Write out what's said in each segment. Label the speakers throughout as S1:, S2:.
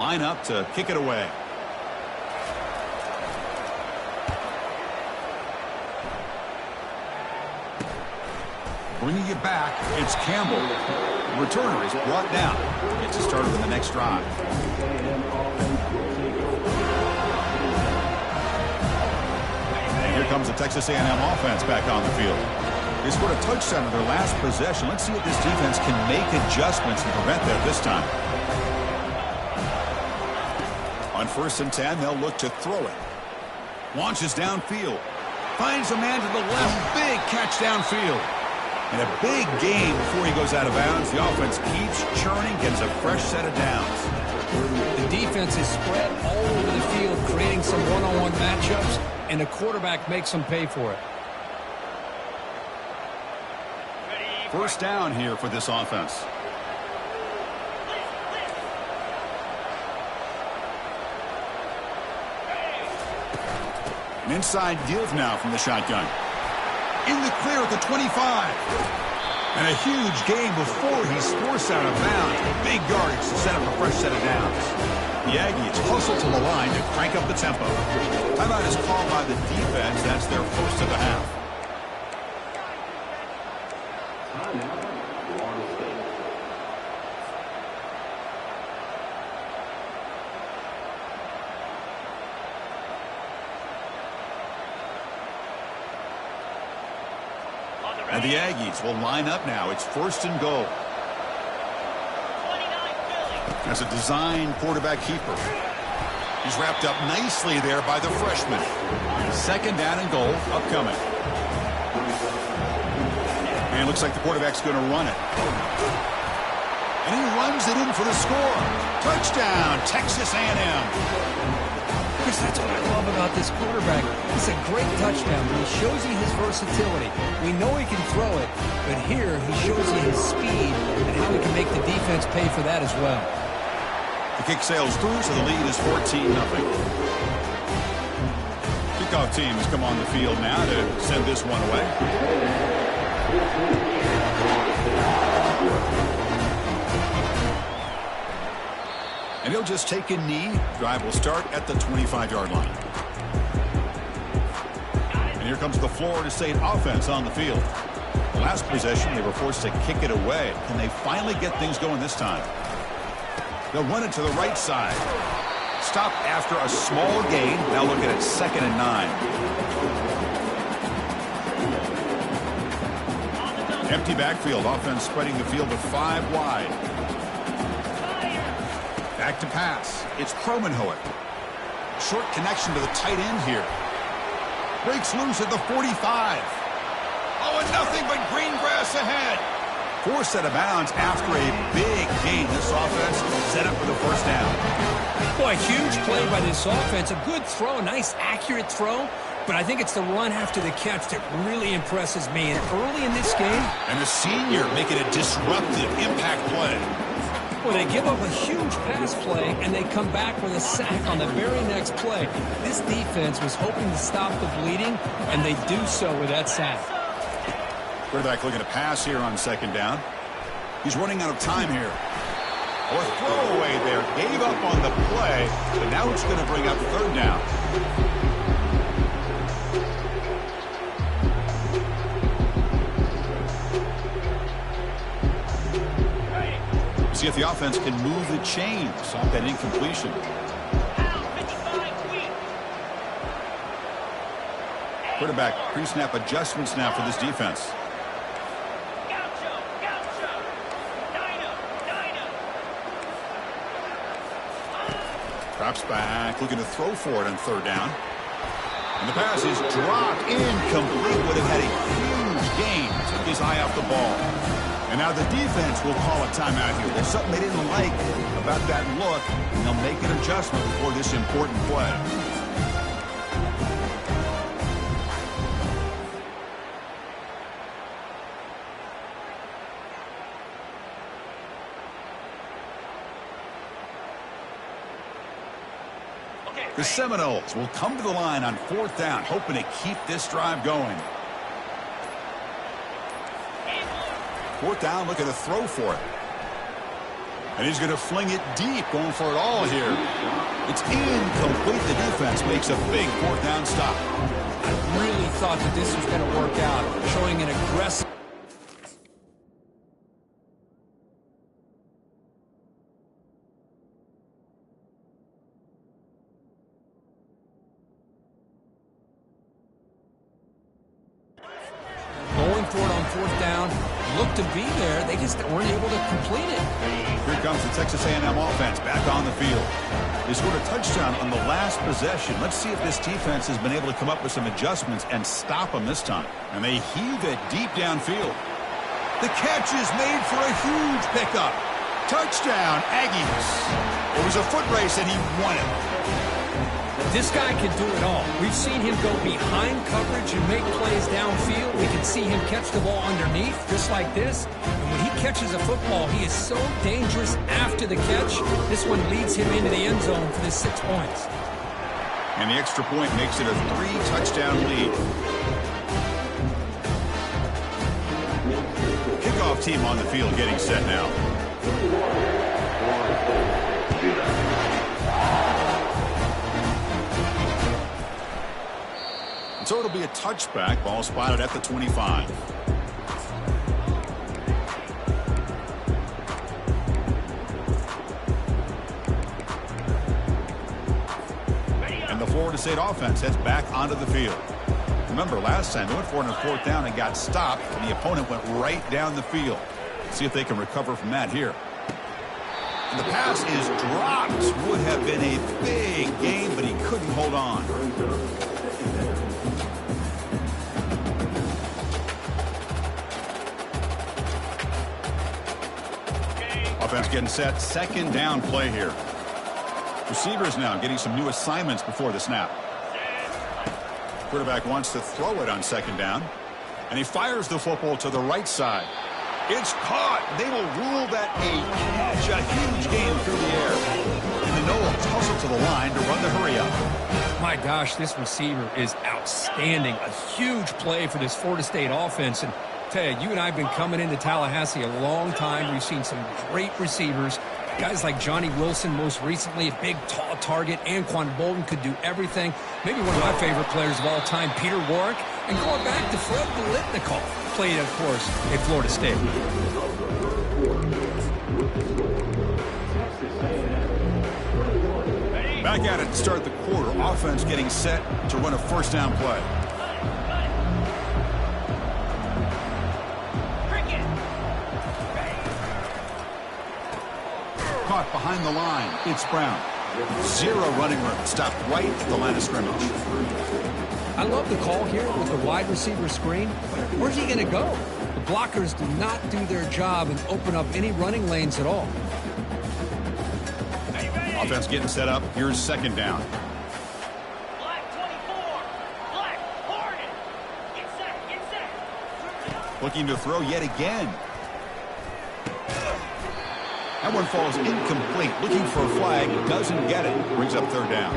S1: Line up to kick it away. Bringing it back, it's Campbell. The returner is brought down. Gets it started in the next drive. And here comes the Texas A&M offense back on the field. They scored a touchdown in their last possession. Let's see if this defense can make adjustments and prevent that this time. On 1st and 10, they'll look to throw it. Launches downfield. Finds a man to the left. Big catch downfield. And a big gain before he goes out of bounds. The offense keeps churning, gets a fresh set of downs.
S2: The defense is spread all over the field, creating some one-on-one matchups, and the quarterback makes them pay for it.
S1: First down here for this offense. An inside deal now from the shotgun. In the clear at the 25. And a huge gain before he's forced out of bounds. Big yardage to set up a fresh set of downs. The Aggies hustle to the line to crank up the tempo. Timeout is called by the defense. That's their first of the half. And the Aggies will line up now. It's 1st and goal. As a design quarterback keeper. He's wrapped up nicely there by the freshman. 2nd down and goal upcoming. And it looks like the quarterback's going to run it. And he runs it in for the score. Touchdown, Texas A&M.
S2: Chris, that's what I love about this quarterback. It's a great touchdown, but he shows you his versatility. We know he can throw it, but here he shows you his speed and how he can make the defense pay for that as well.
S1: The kick sails through, so the lead is 14-0. Kickoff team has come on the field now to send this one away. And he'll just take a knee. Drive will start at the 25-yard line. And here comes the Florida State offense on the field. The last possession, they were forced to kick it away. Can they finally get things going this time? They'll run it to the right side. Stop after a small gain. Now look at it, 2nd and 9. Empty backfield. Offense spreading the field to 5 wide. Back to pass. It's Cromenhoek. Short connection to the tight end here. Breaks loose at the 45. Oh, and nothing but green grass ahead. Forced out of bounds after a big gain. This offense set up for the 1st down.
S2: Boy, huge play by this offense. A good throw, a nice accurate throw. But I think it's the run after the catch that really impresses me. And early in this game.
S1: And the senior making a disruptive impact play.
S2: Well, they give up a huge pass play, and they come back with a sack on the very next play. This defense was hoping to stop the bleeding, and they do so with that sack.
S1: Quarterback looking to pass here on 2nd down. He's running out of time here. Or throwaway there. Gave up on the play, but now it's going to bring up 3rd down. See if the offense can move the chains off that incompletion. Quarterback pre-snap adjustments now for this defense. Drops back, looking to throw for it on 3rd down. And the pass is dropped incomplete, but it had a huge gain. Took his eye off the ball. And now the defense will call a timeout here. There's something they didn't like about that look, and they'll make an adjustment before this important play. The Seminoles will come to the line on 4th down, hoping to keep this drive going. 4th down, looking to throw for it. And he's going to fling it deep, going for it all here. It's incomplete. The defense makes a big fourth down stop.
S2: I really thought that this was going to work out, showing an aggressive... Going for it on fourth down. Looked to be there. They just weren't able to complete it.
S1: Here comes the Texas A&M offense back on the field. They scored a touchdown on the last possession. Let's see if this defense has been able to come up with some adjustments and stop them this time. And they heave it deep downfield. The catch is made for a huge pickup. Touchdown, Aggies. It was a foot race, and he won it.
S2: This guy can do it all. We've seen him go behind coverage and make plays downfield. We can see him catch the ball underneath, just like this. And when he catches a football, he is so dangerous after the catch. This one leads him into the end zone for the 6 points.
S1: And the extra point makes it a 3-touchdown lead. Kickoff team on the field getting set now. So it'll be a touchback. Ball spotted at the 25. And the Florida State offense heads back onto the field. Remember, last time they went for it on fourth down and got stopped, and the opponent went right down the field. See if they can recover from that here. And the pass is dropped. Would have been a big game, but he couldn't hold on. Offense getting set. Second down play here. Receivers now getting some new assignments before the snap. Quarterback wants to throw it on second down. And he fires the football to the right side. It's caught. They will rule that a catch. A huge gain through the air. And the Noah tussle to the line to run the hurry up.
S2: My gosh, this receiver is outstanding. A huge play for this Florida State offense. And tell you, you and I have been coming into Tallahassee a long time. We've seen some great receivers. Guys like Johnny Wilson, most recently, a big, tall target. Anquan Bolden could do everything. Maybe one of my favorite players of all time, Peter Warwick. And going back to Fred Biletnikoff, played, of course, at Florida State.
S1: Back at it to start the quarter. Offense getting set to run a first down play. Caught behind the line. It's Brown. Zero running room. Stopped right at the line of scrimmage.
S2: I love the call here with the wide receiver screen. Where's he going to go? The blockers do not do their job and open up any running lanes at all.
S1: Offense getting set up. Here's second down.
S3: Black 24. Black, Hornet. Get set.
S1: Looking to throw yet again. That one falls incomplete. Looking for a flag. Doesn't get it. Brings up third down.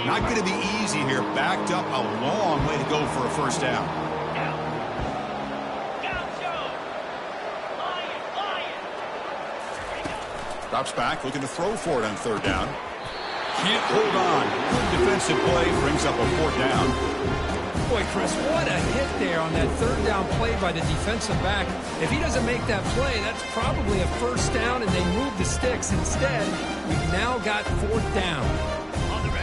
S1: Not going to be easy here. Backed up a long way to go for a first down. Drops back, looking to throw for it on third down. Can't hold on. Good defensive play, brings up a fourth down.
S2: Boy, Chris, what a hit there on that third down play by the defensive back. If he doesn't make that play, that's probably a first down, and they move the sticks. Instead, we've now got fourth down.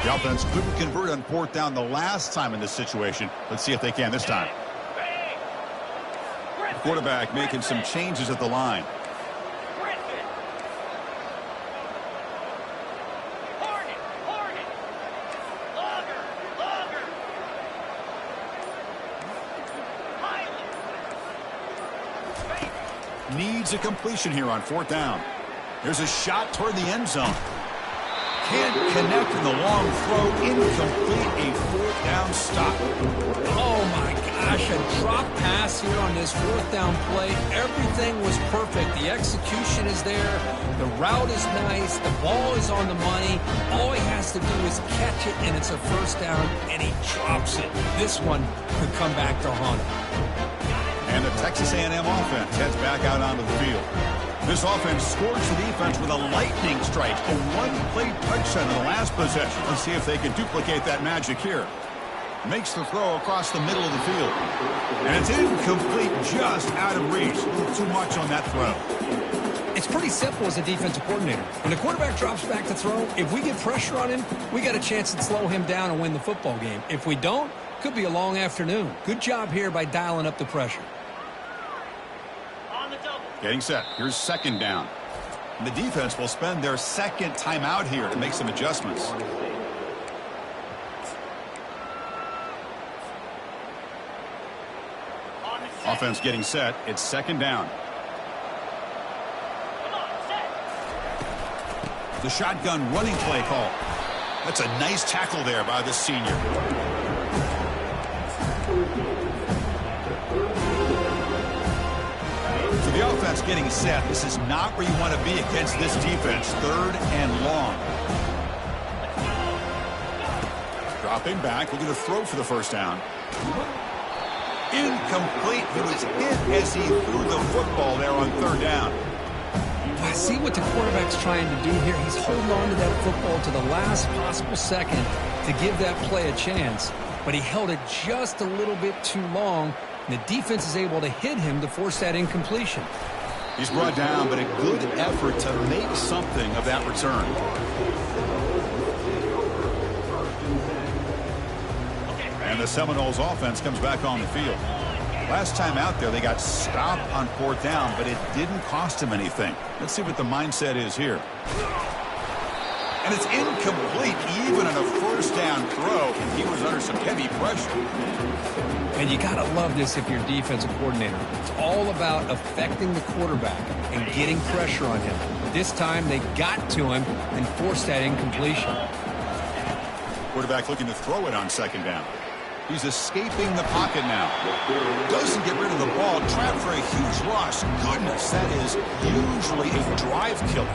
S1: The offense couldn't convert on fourth down the last time in this situation. Let's see if they can this time. The quarterback making some changes at the line. Needs a completion here on fourth down. There's a shot toward the end zone. Can't connect in the long throw. Incomplete. A fourth down stop.
S2: Oh, my gosh, a drop pass here on this fourth down play. Everything was perfect. The execution is there. The route is nice. The ball is on the money. All he has to do is catch it, and it's a first down, and he drops it. This one could come back to haunt him.
S1: And the Texas A&M offense heads back out onto the field. This offense scores the defense with a lightning strike, a one-play touchdown in the last possession. Let's see if they can duplicate that magic here. Makes the throw across the middle of the field. And it's incomplete, just out of reach. A little too much on that throw.
S2: It's pretty simple as a defensive coordinator. When the quarterback drops back to throw, if we get pressure on him, we got a chance to slow him down and win the football game. If we don't, could be a long afternoon. Good job here by dialing up the pressure.
S3: On the double.
S1: Getting set. Here's second down. And the defense will spend their second timeout here to make some adjustments.
S3: On the set.
S1: Offense getting set. It's second down.
S3: Come on, set.
S1: The shotgun running play call. That's a nice tackle there by the senior. So the offense getting set. This is not where you want to be against this defense. Third and long. Dropping back, looking to throw for the first down. Incomplete. He was hit as he threw the football there on third down.
S2: I see what the quarterback's trying to do here. He's holding on to that football to the last possible second to give that play a chance. But he held it just a little bit too long. And the defense is able to hit him to force that incompletion.
S1: He's brought down, but a good effort to make something of that return. And the Seminoles offense comes back on the field. Last time out there, they got stopped on fourth down, but it didn't cost him anything. Let's see what the mindset is here. And it's incomplete, even on a first down throw. He was under some heavy pressure.
S2: And you got to love this if you're a defensive coordinator. It's all about affecting the quarterback and getting pressure on him. This time they got to him and forced that incompletion.
S1: Quarterback looking to throw it on second down. He's escaping the pocket now. Doesn't get rid of the ball. Trapped for a huge loss. Goodness, that is usually a drive killer.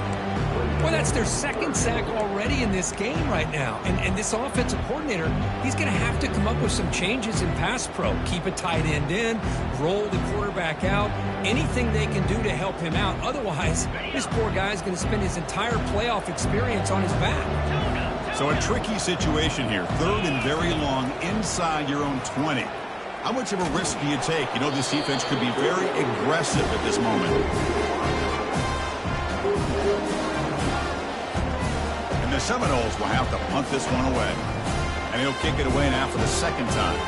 S2: Well, that's their second sack already in this game right now. And this offensive coordinator, he's going to have to come up with some changes in pass pro. Keep a tight end in, roll the quarterback out, anything they can do to help him out. Otherwise, this poor guy's going to spend his entire playoff experience on his back.
S1: So a tricky situation here. Third and very long inside your own 20. How much of a risk do you take? You know this defense could be very aggressive at this moment. And the Seminoles will have to punt this one away. And he'll kick it away now for the second time.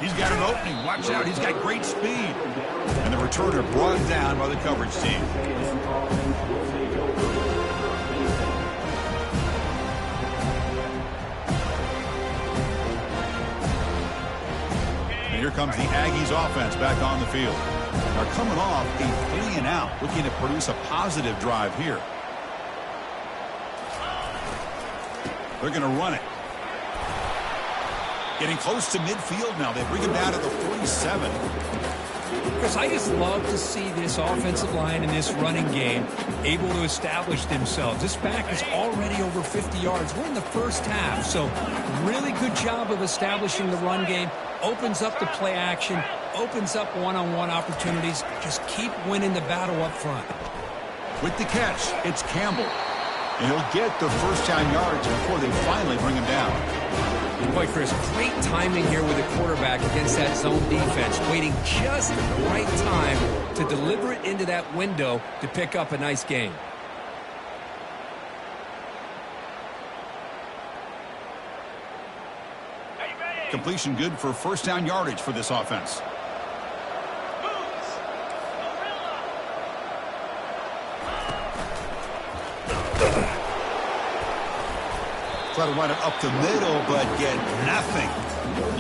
S1: He's got an opening. Watch out. He's got great speed. And the returner brought down by the coverage team. And here comes the Aggies offense back on the field. They're coming off a 3-and-out, looking to produce a positive drive here. They're going to run it. Getting close to midfield now. They bring him down to the 47.
S2: Chris, I just love to see this offensive line and this running game able to establish themselves. This back is already over 50 yards. We're in the first half, so really good job of establishing the run game. Opens up the play action, opens up one-on-one opportunities. Just keep winning the battle up front.
S1: With the catch, it's Campbell. And he'll get the first down yards before they finally bring him down.
S2: Boy, Chris, great timing here with the quarterback against that zone defense, waiting just at the right time to deliver it into that window to pick up a nice gain.
S1: Completion good for first down yardage for this offense. Try to run it up the middle, but get nothing.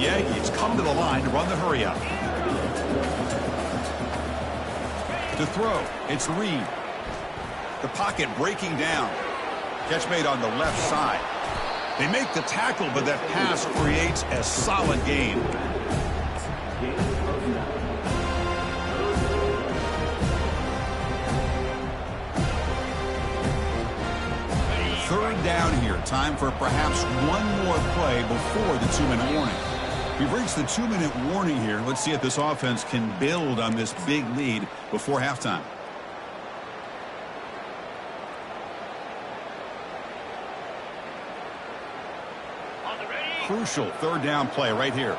S1: The Aggies come to the line to run the hurry up. To throw, it's Reed. The pocket breaking down. Catch made on the left side. They make the tackle, but that pass creates a solid gain. Third down here. Time for perhaps one more play before the 2-minute warning. We've reached the 2-minute warning here. Let's see if this offense can build on this big lead before halftime. Crucial third down play right here.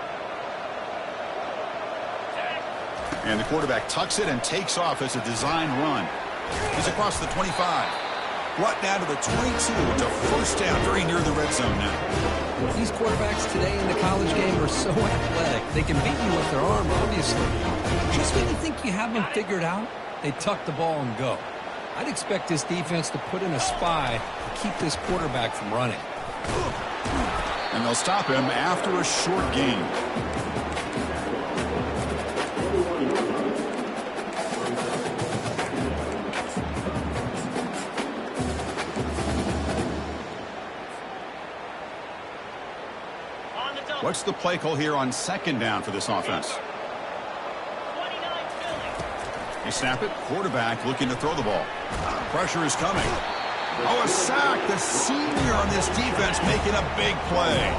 S1: And the quarterback tucks it and takes off as a design run. He's across the 25. Brought down to the 22. It's a first down very near the red zone now.
S2: These quarterbacks today in the college game are so athletic. They can beat you with their arm, obviously. Just when you think you have them figured out, they tuck the ball and go. I'd expect this defense to put in a spy to keep this quarterback from running.
S1: And they'll stop him after a short gain. What's the play call here on second down for this offense? They snap it. Quarterback looking to throw the ball. Pressure is coming. Oh, a sack. The senior on this defense making a big play.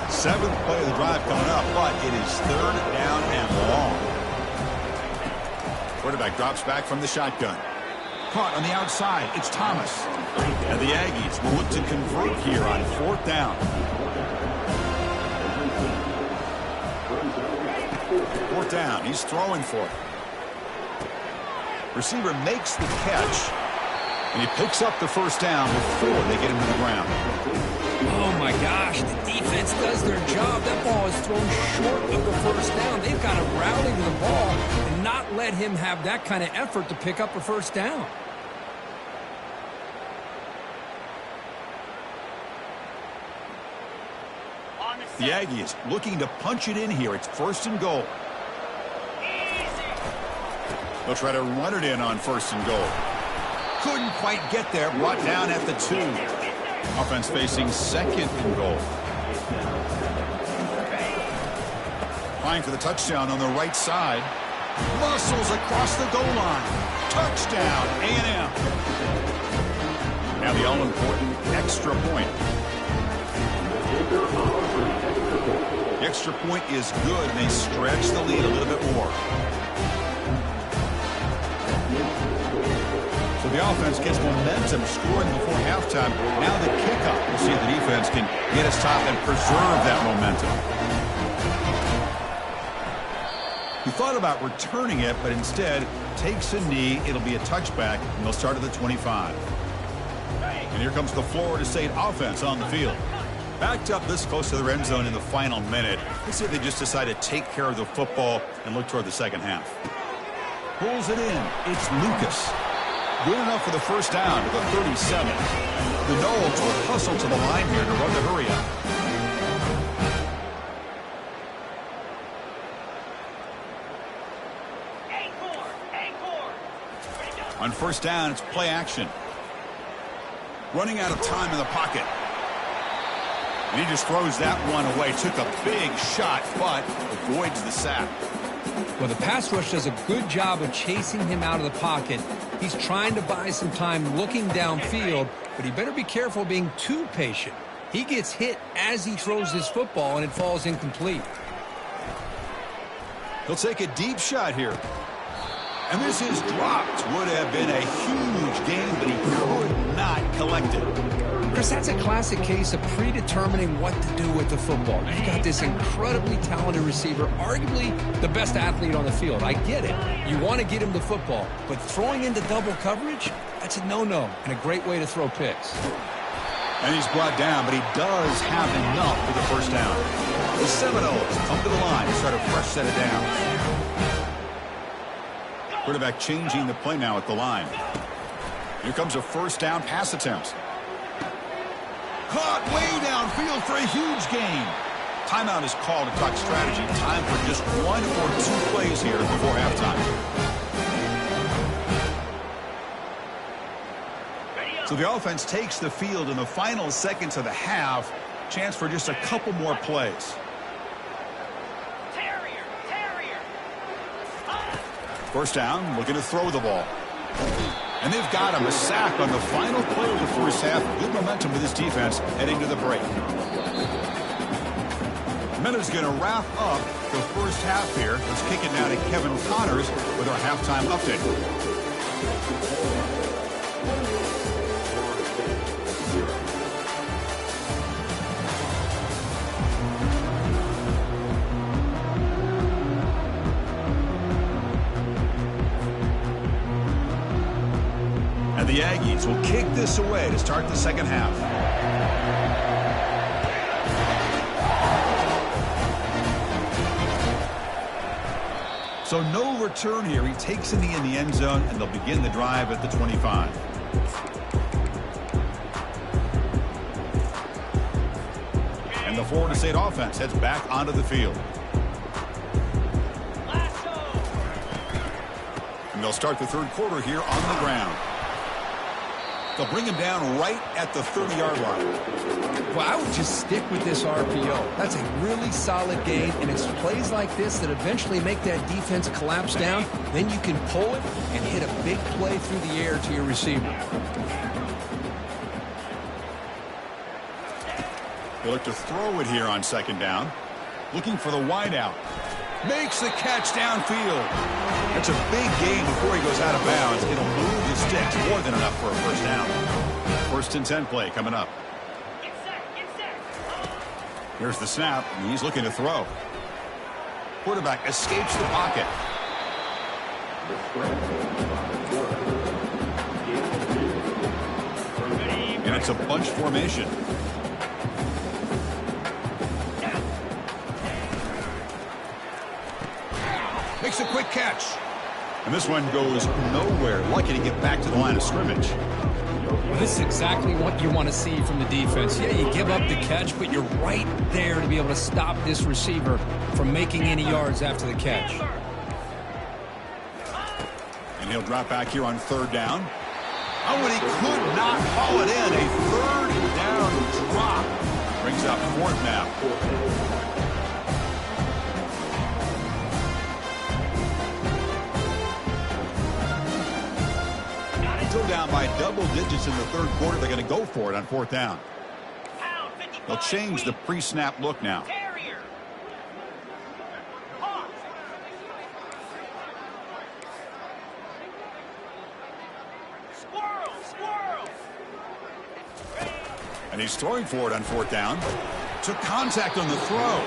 S1: 7th play of the drive coming up, but it is third down and long. Quarterback drops back from the shotgun. Caught on the outside. It's Thomas. And the Aggies will look to convert here on 4th down. 4th down. He's throwing for it. Receiver makes the catch. And he picks up the first down before they get him to the ground.
S2: Oh, my gosh. The defense does their job. That ball is thrown short of the first down. They've got to rally to the ball and not let him have that kind of effort to pick up a first down.
S1: The Aggies looking to punch it in here. It's 1st and goal. They'll try to run it in on 1st and goal. Couldn't quite get there. Brought down at the 2. Offense facing 2nd and goal. Trying for the touchdown on the right side. Muscles across the goal line. Touchdown, A&M. Now the all-important extra point. The extra point is good, and they stretch the lead a little bit more. So the offense gets momentum, scoring before halftime. Now the kickoff. We'll see if the defense can get us top and preserve that momentum. He thought about returning it, but instead takes a knee. It'll be a touchback, and they'll start at the 25. And here comes the Florida State offense on the field. Backed up this close to the end zone in the final minute. Let's see if they just decide to take care of the football and look toward the second half. Pulls it in. It's Lucas. Good enough for the first down to the 37. The Noles will hustle to the line here to run the hurry up. On first down, it's play action. Running out of time in the pocket. And he just throws that one away. Took a big shot, but avoids the sack.
S2: Well, the pass rush does a good job of chasing him out of the pocket. He's trying to buy some time looking downfield, but he better be careful being too patient. He gets hit as he throws his football, and it falls incomplete.
S1: He'll take a deep shot here. And this is dropped. Would have been a huge gain, but he could not collect it.
S2: Chris, that's a classic case of predetermining what to do with the football. You've got this incredibly talented receiver, arguably the best athlete on the field. I get it. You want to get him the football, but throwing into double coverage, that's a no-no and a great way to throw picks.
S1: And he's brought down, but he does have enough for the first down. The Seminoles come to the line to start a fresh set of downs. Quarterback changing the play now at the line. Here comes a first down pass attempt. Caught way downfield for a huge gain. Timeout is called to talk strategy. Time for just 1 or 2 plays here before halftime. So the offense takes the field in the final seconds of the half. Chance for just a couple more plays. First down, looking to throw the ball. And they've got him a sack on the final play of the first half. Good momentum with this defense heading to the break. Miller's going to wrap up the first half here. Let's kick it now to Kevin Connors with our halftime update. And the Aggies will kick this away to start the second half. So no return here. He takes it in the end zone, and they'll begin the drive at the 25. And the Florida State offense heads back onto the field. And they'll start the third quarter here on the ground. They'll bring him down right at the 30-yard line.
S2: Well, I would just stick with this RPO. That's a really solid gain, and it's plays like this that eventually make that defense collapse down. Then you can pull it and hit a big play through the air to your receiver.
S1: They look to throw it here on second down. Looking for the wideout. Makes the catch downfield. That's a big gain before he goes out of bounds. It'll move the sticks more than enough for a first down. First and 10 play coming up. Here's the snap, and he's looking to throw. Quarterback escapes the pocket. And it's a bunch formation. Makes a quick catch. And this one goes nowhere. Lucky to get back to the line of scrimmage.
S2: Well, this is exactly what you want to see from the defense. Yeah, you give up the catch, but you're right there to be able to stop this receiver from making any yards after the catch.
S1: And he'll drop back here on third down. Oh, and he could not haul it in. A third down drop. Brings up fourth now. Still down by double digits in the third quarter. They're going to go for it on fourth down. They'll change the pre-snap look now. And he's throwing for it on fourth down. Took contact on the throw,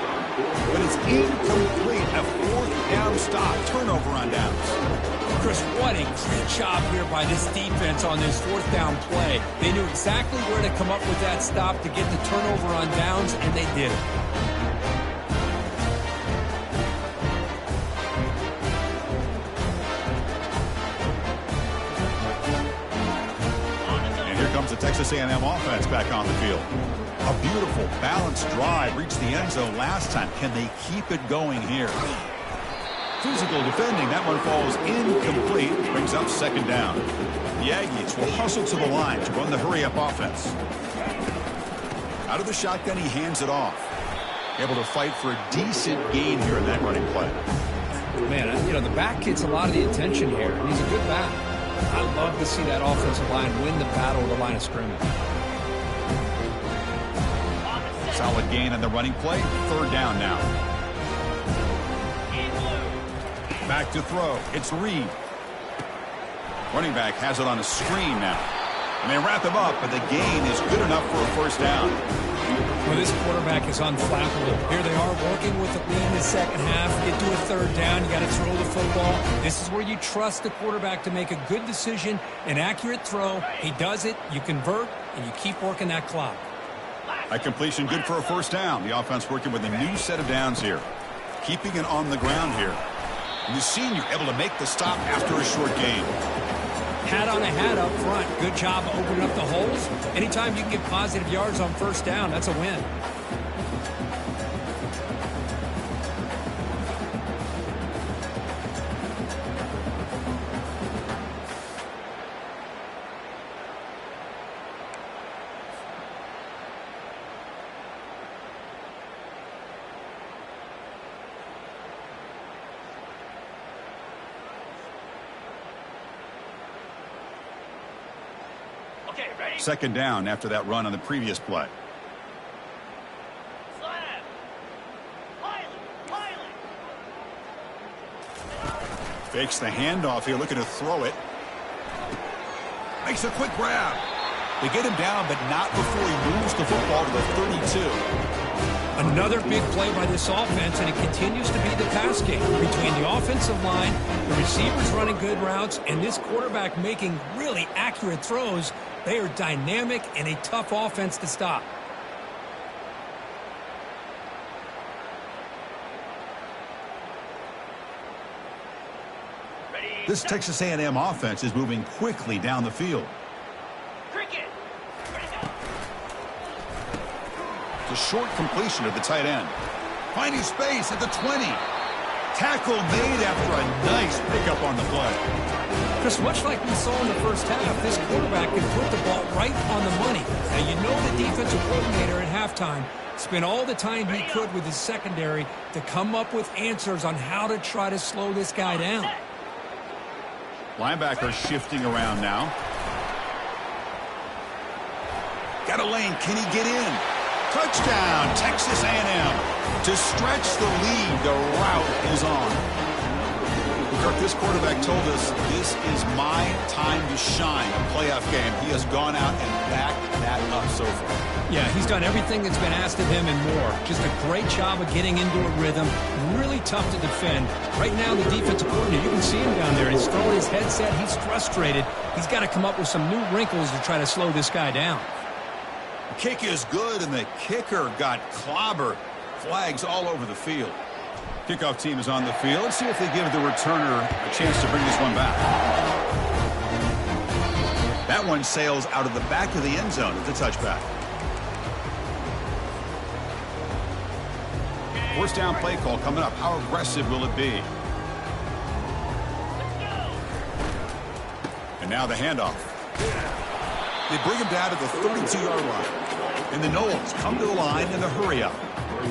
S1: but it's incomplete. A fourth down stop. Turnover on downs.
S2: Chris, what a great job here by this defense on this fourth down play. They knew exactly where to come up with that stop to get the turnover on downs, and they did it.
S1: And here comes the Texas A&M offense back on the field. A beautiful, balanced drive reached the end zone last time. Can they keep it going here? Physical defending. That one falls incomplete. Brings up second down. The Aggies will hustle to the line to run the hurry-up offense. Out of the shotgun, he hands it off. Able to fight for a decent gain here in that running play.
S2: Man, you know, the back gets a lot of the attention here. He's a good back. I love to see that offensive line win the battle of the line of scrimmage.
S1: Solid gain on the running play. Third down now. Back to throw. It's Reed. Running back has it on a screen now. And they wrap him up, but the gain is good enough for a first down.
S2: Well, this quarterback is unflappable. Here they are working with the lead in the second half. Get to a third down. You got to throw the football. This is where you trust the quarterback to make a good decision, an accurate throw. He does it. You convert, and you keep working that clock.
S1: A completion good for a first down. The offense working with a new set of downs here. Keeping it on the ground here. And the senior able to make the stop after a short gain.
S2: Hat on a hat up front. Good job opening up the holes. Anytime you can get positive yards on first down, that's a win.
S3: Okay, ready?
S1: Second down after that run on the previous play.
S3: Slam. Pilot.
S1: Fakes the handoff here, looking to throw it. Makes a quick grab. They get him down, but not before he moves the football to the 32.
S2: Another big play by this offense, and it continues to be the pass game between the offensive line, the receivers running good routes, and this quarterback making really accurate throws. They are dynamic and a tough offense to stop.
S3: Ready?
S1: This Texas A&M offense is moving quickly down the field.
S3: Cricket. Ready, go.
S1: The short completion of the tight end. Finding space at the 20. Tackle made after a nice pickup on the play.
S2: Chris, much like we saw in the first half, this quarterback can put the ball right on the money. Now, you know the defensive coordinator at halftime spent all the time he could with his secondary to come up with answers on how to try to slow this guy down.
S1: Linebacker shifting around now. Got a lane. Can he get in? Touchdown, Texas A&M. To stretch the lead, the route is on. Kirk, this quarterback told us this is my time to shine, a playoff game. He has gone out and backed that up so far.
S2: Yeah, he's done everything that's been asked of him and more. Just a great job of getting into a rhythm. Really tough to defend. Right now, the defensive coordinator, you can see him down there. He's throwing his headset. He's frustrated. He's got to come up with some new wrinkles to try to slow this guy down.
S1: The kick is good, and the kicker got clobbered. Flags all over the field. Kickoff team is on the field. Let's see if they give the returner a chance to bring this one back. That one sails out of the back of the end zone at the touchback. First down play call coming up. How aggressive will it be? And now the handoff. They bring him down to the 32-yard line. And the Noles come to the line in a hurry-up.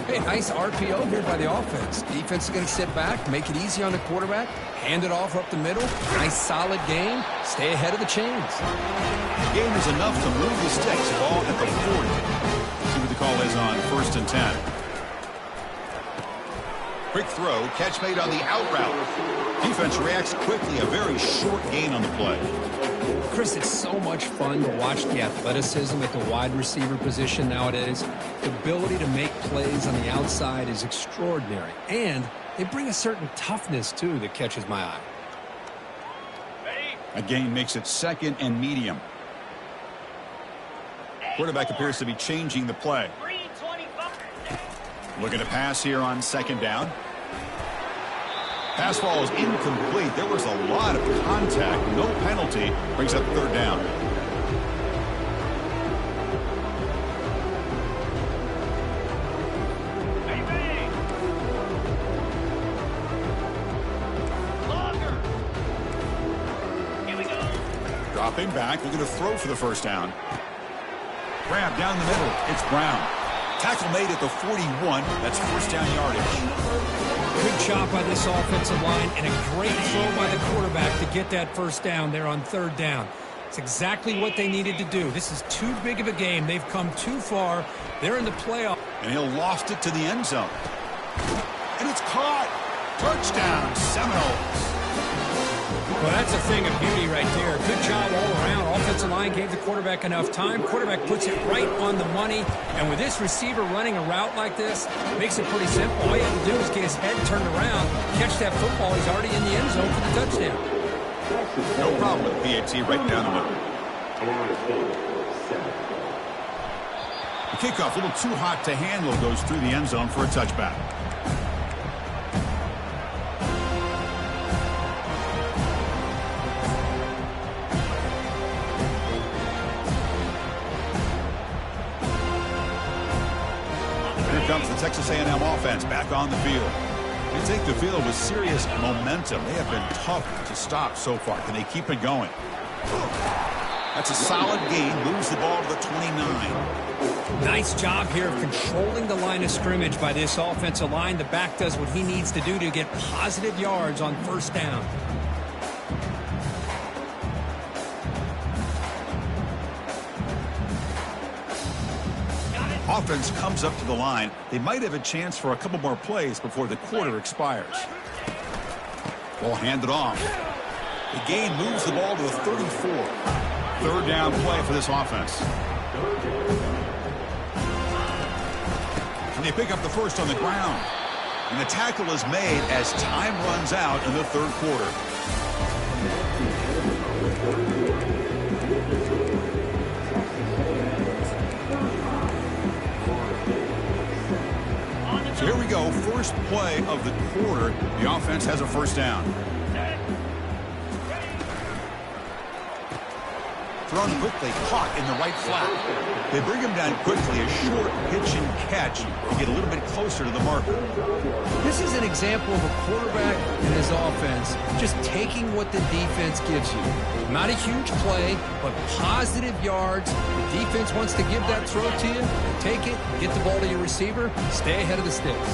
S2: Hey, nice RPO here by the offense. Defense is going to sit back, make it easy on the quarterback, hand it off up the middle. Nice solid game. Stay ahead of the chains.
S1: The game is enough to move the sticks. Ball at the 40. See what the call is on 1st and 10. Quick throw, catch made on the out route. Defense reacts quickly, a very short gain on the play.
S2: Chris, it's so much fun to watch the athleticism at the wide receiver position nowadays. The ability to make plays on the outside is extraordinary. And they bring a certain toughness, too, that catches my eye.
S1: A gain makes it 2nd and medium. Quarterback appears to be changing the play. Looking to pass here on 2nd down. Pass ball is incomplete. There was a lot of contact. No penalty. Brings up 3rd down.
S3: Here we go.
S1: Dropping back. Looking to throw for the 1st down. Grab down the middle. It's Brown. Tackle made at the 41. That's 1st down yardage.
S2: Good job by this offensive line and a great throw by the quarterback to get that 1st down there on 3rd down. It's exactly what they needed to do. This is too big of a game. They've come too far. They're in the playoff.
S1: And he'll loft it to the end zone. And it's caught. Touchdown, Seminoles.
S2: Well, that's a thing of beauty right there. Good job all around. Offensive line gave the quarterback enough time. Quarterback puts it right on the money. And with this receiver running a route like this, it makes it pretty simple. All you have to do is get his head turned around, catch that football. He's already in the end zone for the touchdown.
S1: No problem with PAT right down the middle. The kickoff, a little too hot to handle, goes through the end zone for a touchback. Comes the Texas A&M offense back on the field. They take the field with serious momentum. They have been tough to stop so far. Can they keep it going? That's a solid gain. Moves the ball to the 29.
S2: Nice job here of controlling the line of scrimmage by this offensive line. The back does what he needs to do to get positive yards on 1st down.
S1: Offense comes up to the line. They might have a chance for a couple more plays before the quarter expires. Ball handed off. The gain moves the ball to the 34. Third down play for this offense. And they pick up the first on the ground. And the tackle is made as time runs out in the third quarter. So here we go, first play of the quarter. The offense has a first down. Thrown quickly, caught in the right flat. They bring him down quickly, a short pitch and catch to get a little bit closer to the marker.
S2: This is an example of a quarterback and his offense just taking what the defense gives you. Not a huge play, but positive yards. The defense wants to give that throw to you. Take it, get the ball to your receiver, stay ahead of the sticks.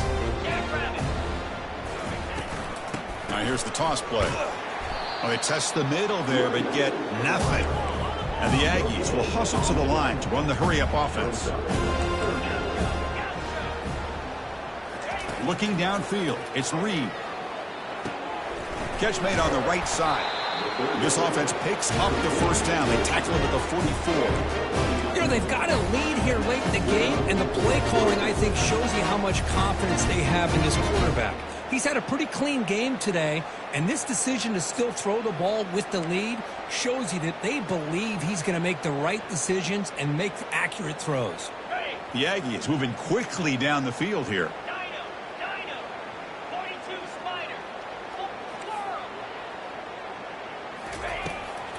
S1: Now here's the toss play. Well, they test the middle there, but get nothing. And the Aggies will hustle to the line to run the hurry-up offense. Looking downfield, it's Reed. Catch made on the right side. This offense picks up the first down. They tackle him at the 44.
S2: You know, they've got a lead here late in the game, and the play calling, I think, shows you how much confidence they have in this quarterback. He's had a pretty clean game today, and this decision to still throw the ball with the lead shows you that they believe he's going to make the right decisions and make accurate throws.
S1: The Aggies moving quickly down the field here.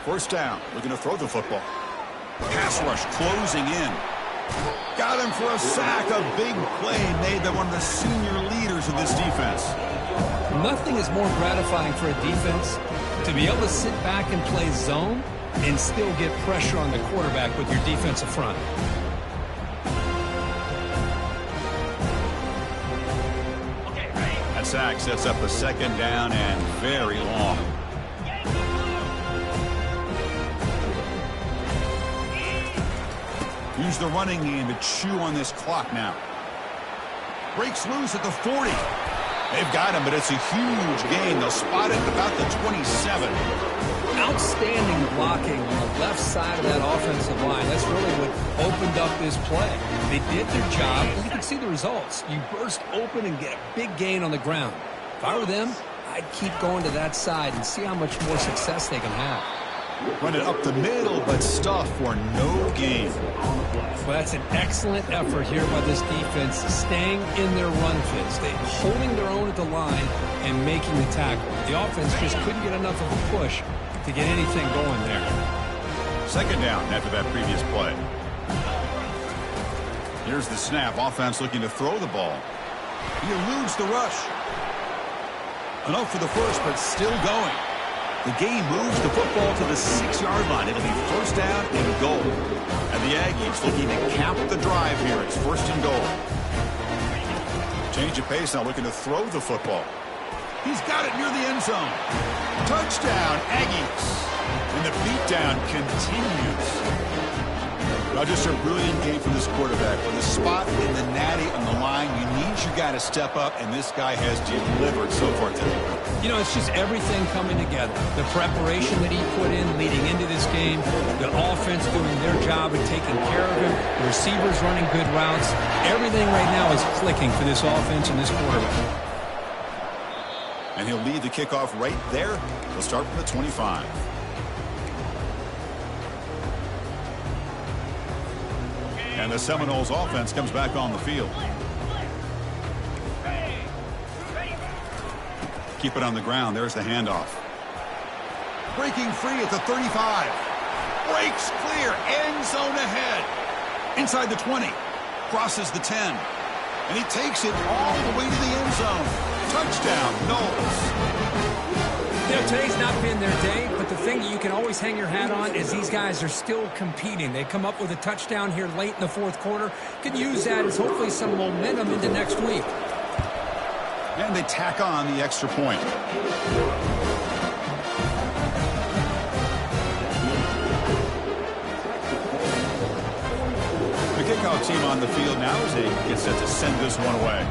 S1: First down, looking to throw the football. Pass rush closing in. Got him for a sack. A big play made by one of the senior leaders of this defense.
S2: Nothing is more gratifying for a defense to be able to sit back and play zone and still get pressure on the quarterback with your defensive front.
S1: That sack sets up a second down and very long. Use the running game to chew on this clock now. Breaks loose at the 40. They've got him, but it's a huge gain. They'll spot it about the 27.
S2: Outstanding blocking on the left side of that offensive line. That's really what opened up this play. They did their job, and you can see the results. You burst open and get a big gain on the ground. If I were them, I'd keep going to that side and see how much more success they can have.
S1: Run it up the middle, but stuff for no gain.
S2: Well, that's an excellent effort here by this defense, staying in their run fits. They holding their own at the line and making the tackle. The offense just couldn't get enough of a push to get anything going there.
S1: Second down after that previous play. Here's the snap. Offense looking to throw the ball. He eludes the rush. Enough for the first, but still going. The game moves the football to the 6-yard line. It'll be first down and goal. And the Aggies looking to cap the drive here. It's first and goal. Change of pace now, looking to throw the football. He's got it near the end zone. Touchdown, Aggies. And the beatdown continues. Now just a brilliant game from this quarterback. With a spot in the natty on the line, you need your guy to step up, and this guy has delivered so far today.
S2: You know, it's just everything coming together. The preparation that he put in leading into this game, the offense doing their job and taking care of him, the receivers running good routes. Everything right now is clicking for this offense and this quarterback.
S1: And he'll lead the kickoff right there. He'll start from the 25. And the Seminoles offense comes back on the field. Keep it on the ground. There's the handoff. Breaking free at the 35. Breaks clear. End zone ahead. Inside the 20. Crosses the 10. And he takes it all the way to the end zone. Touchdown, Noles.
S2: You know, today's not been their day, but the thing that you can always hang your hat on is these guys are still competing. They come up with a touchdown here late in the fourth quarter. Can use that as hopefully some momentum into next week.
S1: And they tack on the extra point. kickoff team on the field now as they get set to send this one away.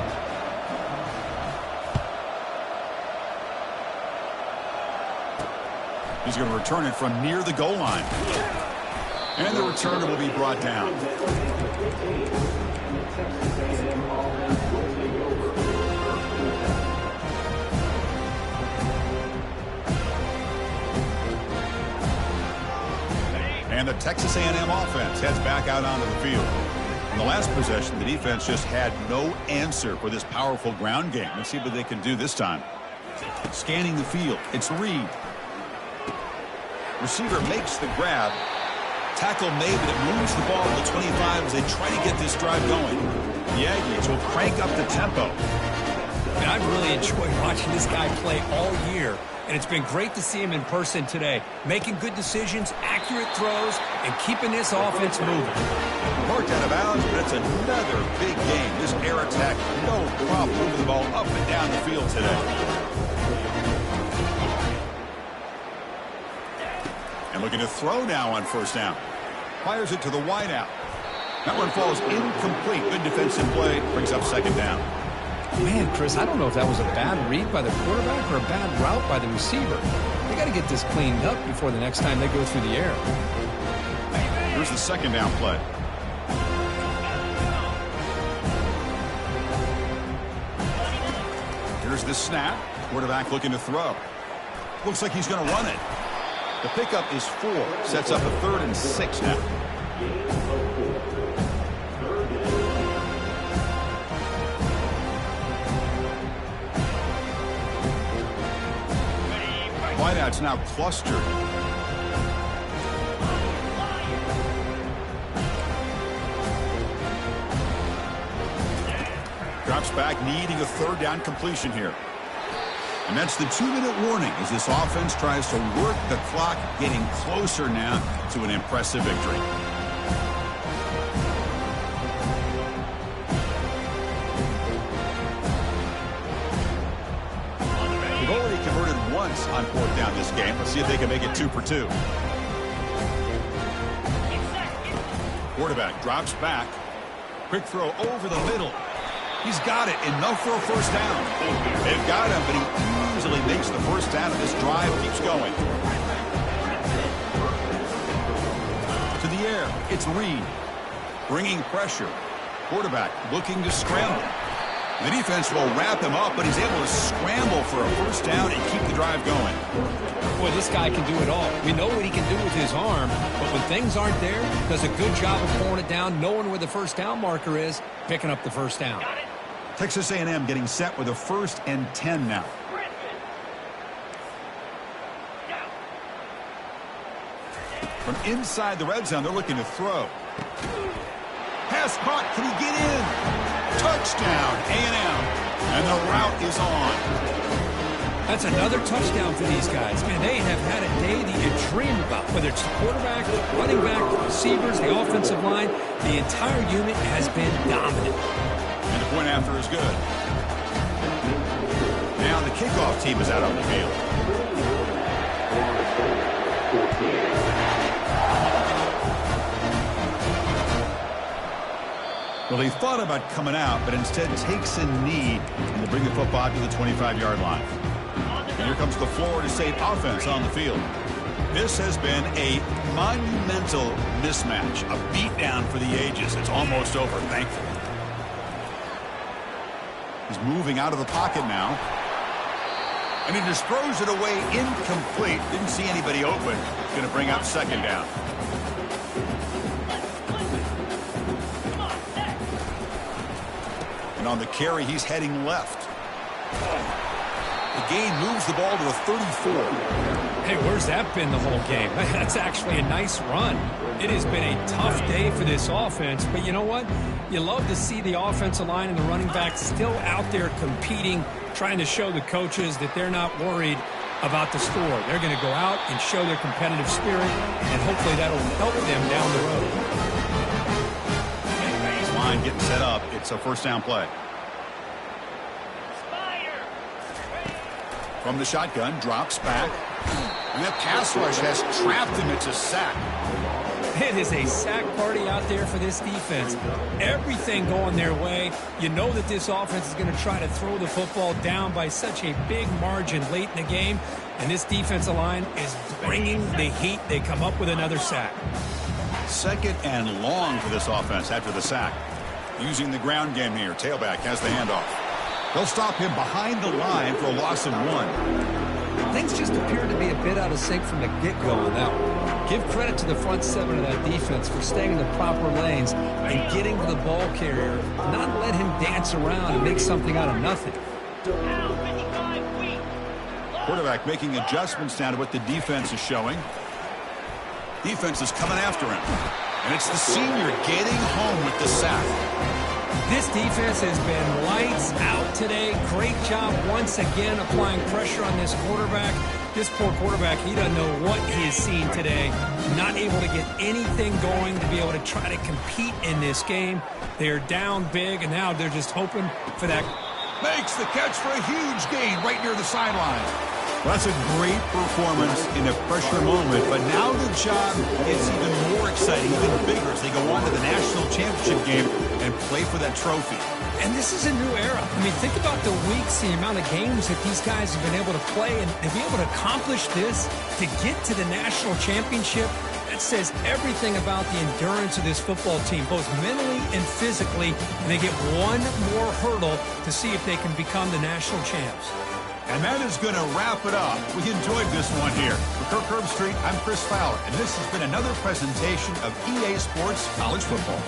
S1: He's going to return it from near the goal line. And the returner will be brought down. And the Texas A&M offense heads back out onto the field. In the last possession, the defense just had no answer for this powerful ground game. Let's see what they can do this time. Scanning the field, it's Reed. Receiver makes the grab. Tackle made, but it moves the ball to the 25 as they try to get this drive going. The Aggies will crank up the tempo.
S2: And I've really enjoyed watching this guy play all year. And it's been great to see him in person today. Making good decisions, accurate throws, and keeping this offense moving.
S1: Marked out of bounds, but it's another big game. This air attack, no problem moving the ball up and down the field today. And looking to throw now on first down. Fires it to the wideout. That one falls incomplete. Good defensive play. Brings up second down.
S2: Man, Chris, I don't know if that was a bad read by the quarterback or a bad route by the receiver. They got to get this cleaned up before the next time they go through the air.
S1: Here's the second down play. Here's the snap. Quarterback looking to throw. Looks like he's going to run it. The pickup is 4. Sets up a 3rd and 6 now. Wideout's now clustered. Drops back, needing a 3rd down completion here. And that's the 2-minute warning as this offense tries to work the clock, getting closer now to an impressive victory. They've already converted once on 4th down this game. Let's see if they can make it 2 for 2. Quarterback drops back. Quick throw over the middle. He's got it. Enough for a first down. They've got him, but he easily makes the first down, and this drive keeps going. To the air. It's Reed. Bringing pressure. Quarterback looking to scramble. The defense will wrap him up, but he's able to scramble for a first down and keep the drive going.
S2: Boy, this guy can do it all. We know what he can do with his arm, but when things aren't there, does a good job of pulling it down, knowing where the first down marker is, picking up the first down.
S1: Texas A&M getting set with a 1st and 10 now. From inside the red zone, they're looking to throw. Pass caught. Can he get in? Touchdown, A&M. And the route is on.
S2: That's another touchdown for these guys. Man, they have had a day that you dream about. Whether it's the quarterback, running back, the receivers, the offensive line, the entire unit has been dominant.
S1: And the point after is good. Now the kickoff team is out on the field. Well, he thought about coming out, but instead takes a knee, and they bring the football to the 25-yard line. And here comes the Florida State offense on the field. This has been a monumental mismatch, a beatdown for the ages. It's almost over, thankfully. He's moving out of the pocket now. And he just throws it away incomplete. Didn't see anybody open. Going to bring up second down. And on the carry, he's heading left. The gain moves the ball to the 34.
S2: Hey, where's that been the whole game? That's actually a nice run. It has been a tough day for this offense, but you know what? You love to see the offensive line and the running backs still out there competing, trying to show the coaches that they're not worried about the score. They're going to go out and show their competitive spirit, and hopefully that'll help them down the road.
S1: His line getting set up. It's a first down play. From the shotgun, drops back. And that pass rush has trapped him. It's a sack.
S2: It is a sack party out there for this defense. Everything going their way. You know that this offense is going to try to throw the football down by such a big margin late in the game. And this defensive line is bringing the heat. They come up with another sack.
S1: 2nd and long for this offense after the sack. Using the ground game here. Tailback has the handoff. They'll stop him behind the line for a loss of 1.
S2: Things just appear to be a bit out of sync from the get-go on that one. Give credit to the front 7 of that defense for staying in the proper lanes and getting to the ball carrier, not let him dance around and make something out of nothing.
S1: Quarterback making adjustments now to what the defense is showing. Defense is coming after him. And it's the senior getting home with the sack.
S2: This defense has been lights out today. Great job once again applying pressure on this quarterback. This poor quarterback, he doesn't know what he has seen today. Not able to get anything going to be able to try to compete in this game. They're down big, and now they're just hoping for that.
S1: Makes the catch for a huge gain right near the sideline. Well, that's a great performance in a pressure moment, but now the job gets even more exciting, even bigger as they go on to the national championship game and play for that trophy.
S2: And this is a new era. I mean, think about the weeks, the amount of games that these guys have been able to play, and to be able to accomplish this, to get to the national championship, that says everything about the endurance of this football team, both mentally and physically, and they get one more hurdle to see if they can become the national champs.
S1: And that is going to wrap it up. We enjoyed this one here. For Kirk Herbstreit, I'm Chris Fowler, and this has been another presentation of EA Sports College Football.